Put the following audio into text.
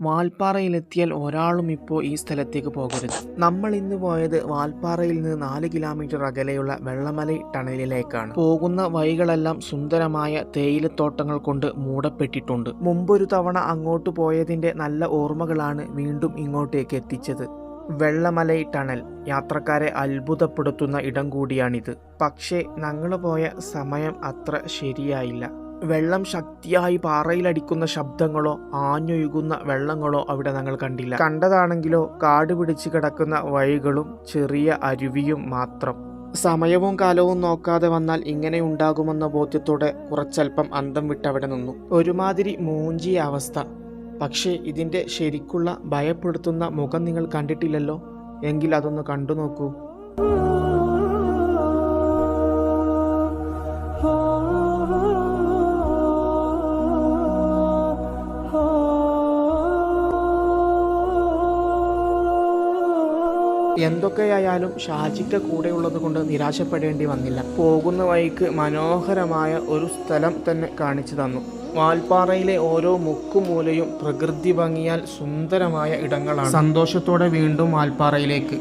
വാൽപ്പാറയിലെത്തിയാൽ ഒരാളും ഇപ്പോൾ ഈ സ്ഥലത്തേക്ക് പോകരുത്. നമ്മൾ ഇന്ന് പോയത് വാൽപ്പാറയിൽ നിന്ന് 4 കിലോമീറ്റർ അകലെയുള്ള വെള്ളമലൈ ടണലിലേക്കാണ്. പോകുന്ന വഴികളെല്ലാം സുന്ദരമായ തേയിലത്തോട്ടങ്ങൾ കൊണ്ട് മൂടപ്പെട്ടിട്ടുണ്ട്. മുമ്പൊരു തവണ അങ്ങോട്ട് പോയതിന്റെ നല്ല ഓർമ്മകളാണ് വീണ്ടും ഇങ്ങോട്ടേക്ക് എത്തിച്ചത്. വെള്ളമലൈ ടണൽ യാത്രക്കാരെ അത്ഭുതപ്പെടുത്തുന്ന ഇടം കൂടിയാണിത്. പക്ഷേ ഞങ്ങൾ പോയ സമയം അത്ര ശരിയായില്ല. വെള്ളം ശക്തിയായി പാറയിലടിക്കുന്ന ശബ്ദങ്ങളോ ആഞ്ഞൊഴുകുന്ന വെള്ളങ്ങളോ അവിടെ ഞങ്ങൾ കണ്ടില്ല. കണ്ടതാണെങ്കിലോ കാട് പിടിച്ച് കിടക്കുന്ന വഴികളും ചെറിയ അരുവിയും മാത്രം. സമയവും കാലവും നോക്കാതെ വന്നാൽ ഇങ്ങനെ ഉണ്ടാകുമെന്ന ബോധ്യത്തോടെ കുറച്ചൽപ്പം അന്തം വിട്ടവിടെ നിന്നു. ഒരുമാതിരി മൂഞ്ചിയ അവസ്ഥ. പക്ഷേ ഇതിന്റെ ശരിക്കുള്ള ഭയപ്പെടുത്തുന്ന മുഖം നിങ്ങൾ കണ്ടിട്ടില്ലല്ലോ. എങ്കിൽ അതൊന്ന് കണ്ടു നോക്കൂ. എന്തൊക്കെയായാലും ഷാജിക്ക് കൂടെയുള്ളത് കൊണ്ട് നിരാശപ്പെടേണ്ടി വന്നില്ല. പോകുന്ന വഴിക്ക് മനോഹരമായ ഒരു സ്ഥലം തന്നെ കാണിച്ചു തന്നു. വാൽപ്പാറയിലെ ഓരോ മുക്കുമൂലയും പ്രകൃതി ഭംഗിയാൽ സുന്ദരമായ ഇടങ്ങളാണ്. സന്തോഷത്തോടെ വീണ്ടും വാൽപ്പാറയിലേക്ക്.